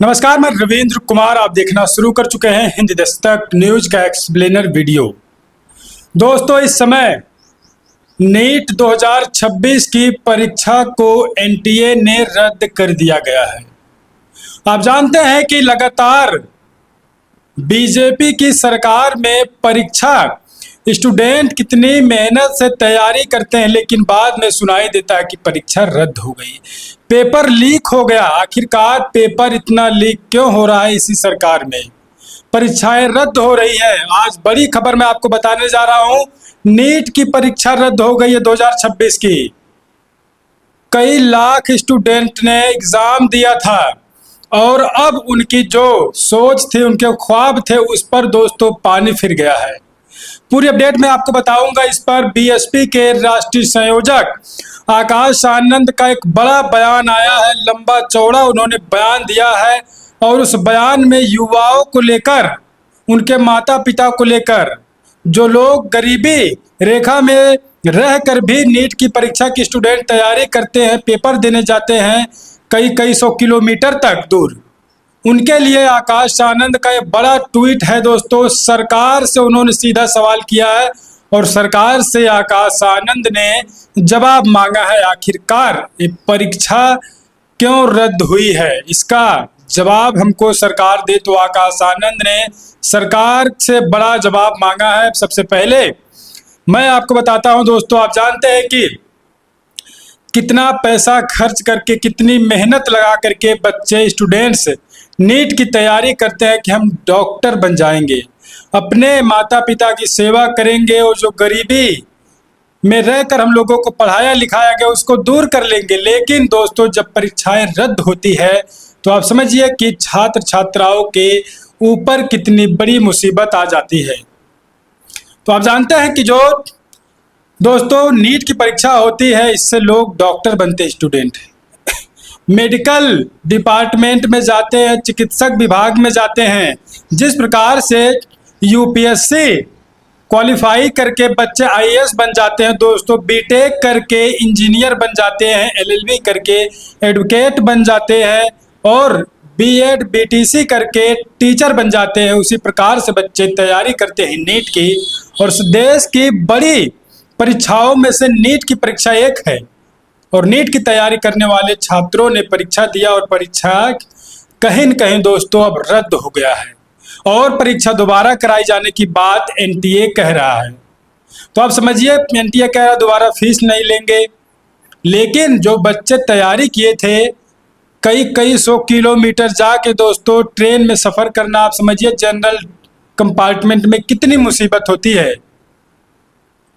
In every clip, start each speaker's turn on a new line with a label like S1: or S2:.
S1: नमस्कार, मैं रविंद्र कुमार। आप देखना शुरू कर चुके हैं हिंदी दस्तक न्यूज का एक्सप्लेनर वीडियो। दोस्तों, इस समय नीट 2026 की परीक्षा को एनटीए ने रद्द कर दिया गया है। आप जानते हैं कि लगातार बीजेपी की सरकार में परीक्षा स्टूडेंट कितनी मेहनत से तैयारी करते हैं, लेकिन बाद में सुनाई देता है कि परीक्षा रद्द हो गई, पेपर लीक हो गया। आखिरकार पेपर इतना लीक क्यों हो रहा है? इसी सरकार में परीक्षाएं रद्द हो रही है। आज बड़ी खबर मैं आपको बताने जा रहा हूं। नीट की परीक्षा रद्द हो गई है 2026 की। कई लाख स्टूडेंट ने एग्जाम दिया था और अब उनकी जो सोच थी, उनके ख्वाब थे, उस पर दोस्तों पानी फिर गया है। पूरी अपडेट मैं आपको बताऊंगा। इस पर बीएसपी के राष्ट्रीय संयोजक आकाश आनंद का एक बड़ा बयान आया है, लंबा चौड़ा उन्होंने बयान दिया है और उस बयान में युवाओं को लेकर, उनके माता पिता को लेकर, जो लोग गरीबी रेखा में रहकर भी नीट की परीक्षा की स्टूडेंट तैयारी करते हैं, पेपर देने जाते हैं कई कई सौ किलोमीटर तक दूर, उनके लिए आकाश आनंद का एक बड़ा ट्वीट है दोस्तों। सरकार से उन्होंने सीधा सवाल किया है और सरकार से आकाश आनंद ने जवाब मांगा है। आखिरकार ये परीक्षा क्यों रद्द हुई है, इसका जवाब हमको सरकार दे। तो आकाश आनंद ने सरकार से बड़ा जवाब मांगा है। सबसे पहले मैं आपको बताता हूं दोस्तों, आप जानते हैं कि कितना पैसा खर्च करके, कितनी मेहनत लगा करके बच्चे स्टूडेंट्स नीट की तैयारी करते हैं कि हम डॉक्टर बन जाएंगे, अपने माता पिता की सेवा करेंगे और जो गरीबी में रहकर हम लोगों को पढ़ाया लिखाया गया उसको दूर कर लेंगे। लेकिन दोस्तों, जब परीक्षाएं रद्द होती है तो आप समझिए कि छात्र छात्राओं के ऊपर कितनी बड़ी मुसीबत आ जाती है। तो आप जानते हैं कि जो दोस्तों नीट की परीक्षा होती है, इससे लोग डॉक्टर बनते हैं, स्टूडेंट मेडिकल डिपार्टमेंट में जाते हैं, चिकित्सक विभाग में जाते हैं। जिस प्रकार से यूपीएससी क्वालिफाई करके बच्चे आईएएस बन जाते हैं दोस्तों, बीटेक करके इंजीनियर बन जाते हैं, एलएलबी करके एडवोकेट बन जाते हैं और बीएड बीटीसी करके टीचर बन जाते हैं, उसी प्रकार से बच्चे तैयारी करते हैं नीट की। और देश की बड़ी परीक्षाओं में से नीट की परीक्षा एक है और नीट की तैयारी करने वाले छात्रों ने परीक्षा दिया और परीक्षा कहीं न कहीं दोस्तों अब रद्द हो गया है और परीक्षा दोबारा कराई जाने की बात एनटीए कह रहा है। तो आप समझिए, एनटीए कह रहा है दोबारा फीस नहीं लेंगे, लेकिन जो बच्चे तैयारी किए थे कई कई सौ किलोमीटर जाके दोस्तों ट्रेन में सफ़र करना, आप समझिए जनरल कंपार्टमेंट में कितनी मुसीबत होती है।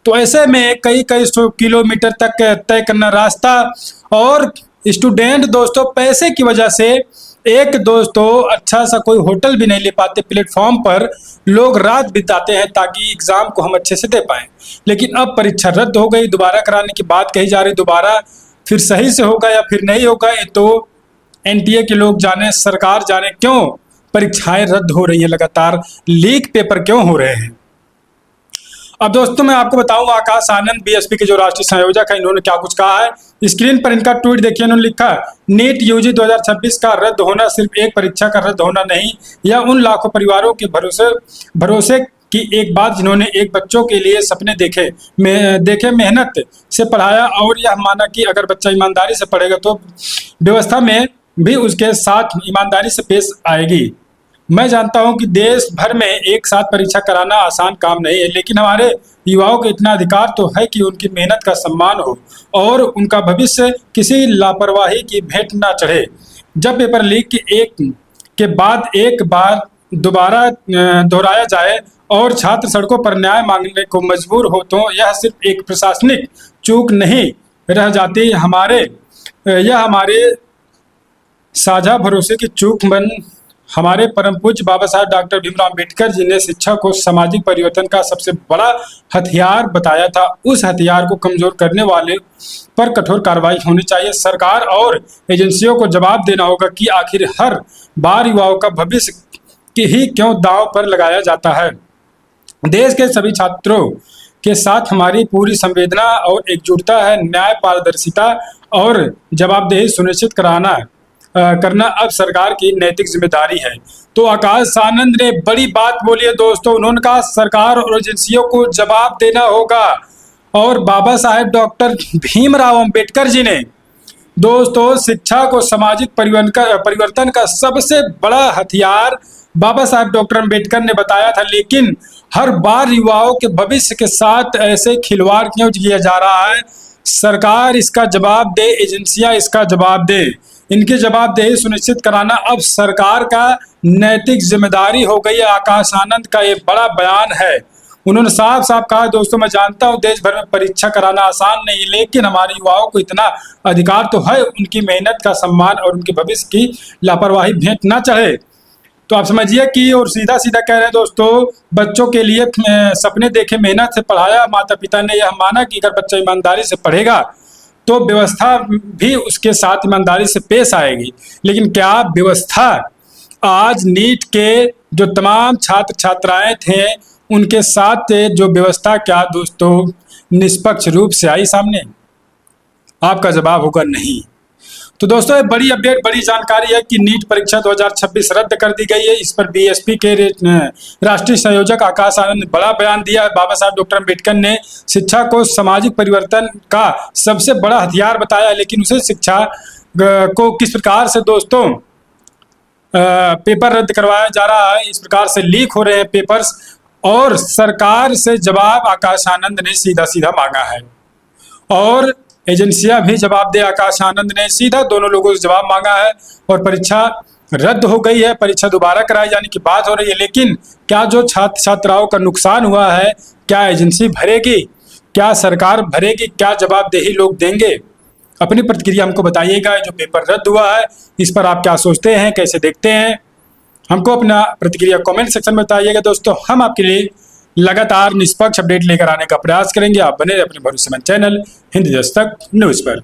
S1: तो ऐसे में कई कई सौ किलोमीटर तक तय करना रास्ता, और स्टूडेंट दोस्तों पैसे की वजह से एक दोस्तों अच्छा सा कोई होटल भी नहीं ले पाते, प्लेटफॉर्म पर लोग रात बिताते हैं ताकि एग्ज़ाम को हम अच्छे से दे पाएँ। लेकिन अब परीक्षा रद्द हो गई, दोबारा कराने की बात कही जा रही। दोबारा फिर सही से होगा या फिर नहीं होगा, ये तो एनटीए के लोग जाने, सरकार जाने क्यों परीक्षाएं रद्द हो रही है, लगातार लीक पेपर क्यों हो रहे हैं। अब दोस्तों मैं आपको बताऊंगा आकाश आनंद बीएसपी के जो राष्ट्रीय संयोजक है, इन्होंने क्या कुछ कहा है। स्क्रीन पर इनका ट्वीट देखिए, इन्होंने लिखा, नीट यूजी 2026 का रद्द होना सिर्फ एक परीक्षा का रद्द होना नहीं, यह उन लाखों परिवारों के भरोसे की एक बात जिन्होंने एक बच्चों के लिए सपने देखे, मेहनत से पढ़ाया और यह माना कि अगर बच्चा ईमानदारी से पढ़ेगा तो व्यवस्था में भी उसके साथ ईमानदारी से पेश आएगी। मैं जानता हूं कि देश भर में एक साथ परीक्षा कराना आसान काम नहीं है, लेकिन हमारे युवाओं को इतना अधिकार तो है कि उनकी मेहनत का सम्मान हो और उनका भविष्य किसी लापरवाही की भेंट ना चढ़े। जब पेपर लीक के बाद एक बार दोबारा दोहराया जाए और छात्र सड़कों पर न्याय मांगने को मजबूर हो तो यह सिर्फ एक प्रशासनिक चूक नहीं रह जाती, यह हमारे साझा भरोसे की चूक बन हमारे परम पूज्य बाबा साहब डॉक्टर भीमराव अम्बेडकर जी ने शिक्षा को सामाजिक परिवर्तन का सबसे बड़ा हथियार बताया था। उस हथियार को कमजोर करने वाले पर कठोर कार्रवाई होनी चाहिए। सरकार और एजेंसियों को जवाब देना होगा कि आखिर हर बार युवाओं का भविष्य की ही क्यों दांव पर लगाया जाता है। देश के सभी छात्रों के साथ हमारी पूरी संवेदना और एकजुटता है। न्याय, पारदर्शिता और जवाबदेही सुनिश्चित कराना करना अब सरकार की नैतिक जिम्मेदारी है। तो आकाश आनंद ने बड़ी बात बोली है दोस्तों। उन्होंने कहा सरकार और एजेंसियों को जवाब देना होगा। और बाबा साहेब डॉक्टर भीमराव अंबेडकर जी ने दोस्तों शिक्षा को सामाजिक परिवर्तन का सबसे बड़ा हथियार बाबा साहेब डॉक्टर अंबेडकर ने बताया था। लेकिन हर बार युवाओं के भविष्य के साथ ऐसे खिलवाड़ क्यों किया जा रहा है? सरकार इसका जवाब दे, एजेंसियां इसका जवाब दे। इनकी जवाबदेही सुनिश्चित कराना अब सरकार का नैतिक जिम्मेदारी हो गई है। आकाश आनंद का ये बड़ा बयान है। उन्होंने साफ साफ कहा दोस्तों, मैं जानता हूं देश भर में परीक्षा कराना आसान नहीं है, लेकिन हमारे युवाओं को इतना अधिकार तो है, उनकी मेहनत का सम्मान और उनके भविष्य की लापरवाही भेंट ना चढ़े। तो आप समझिए कि और सीधा सीधा कह रहे हैं दोस्तों, बच्चों के लिए सपने देखे, मेहनत से पढ़ाया। माता पिता ने यह माना कि अगर बच्चा ईमानदारी से पढ़ेगा तो व्यवस्था भी उसके साथ ईमानदारी से पेश आएगी। लेकिन क्या व्यवस्था आज नीट के जो तमाम छात्र छात्राएं थे उनके साथ जो व्यवस्था क्या दोस्तों निष्पक्ष रूप से आई सामने? आपका जवाब होगा नहीं। तो दोस्तों ये बड़ी अपडेट, बड़ी जानकारी है कि नीट परीक्षा 2026 रद्द कर दी गई है। इस पर बीएसपी के राष्ट्रीय संयोजक आकाश आनंद ने बड़ा बयान दिया है। बाबा साहब डॉक्टर अम्बेडकर ने शिक्षा को सामाजिक परिवर्तन का सबसे बड़ा हथियार बताया है, लेकिन उसे शिक्षा को किस प्रकार से दोस्तों पेपर रद्द करवाया जा रहा है, इस प्रकार से लीक हो रहे हैं पेपर्स, और सरकार से जवाब आकाश आनंद ने सीधा सीधा मांगा है। और एजेंसियां भी जवाब दे। आकाश आनंद ने सीधा दोनों लोगों से जवाब मांगा है। और परीक्षा रद्द हो गई है, परीक्षा दोबारा कराई जाने की बात हो रही है। लेकिन क्या जो छात्र छात्राओं का नुकसान हुआ है, क्या एजेंसी भरेगी, क्या सरकार भरेगी, क्या जवाबदेही लोग देंगे? अपनी प्रतिक्रिया हमको बताइएगा। जो पेपर रद्द हुआ है इस पर आप क्या सोचते हैं, कैसे देखते हैं? हमको अपना प्रतिक्रिया कमेंट सेक्शन में बताइएगा दोस्तों। हम आपके लिए लगातार निष्पक्ष अपडेट लेकर आने का प्रयास करेंगे। आप बने रहे अपने भरोसेमंद चैनल हिंदी दस्तक न्यूज़ पर।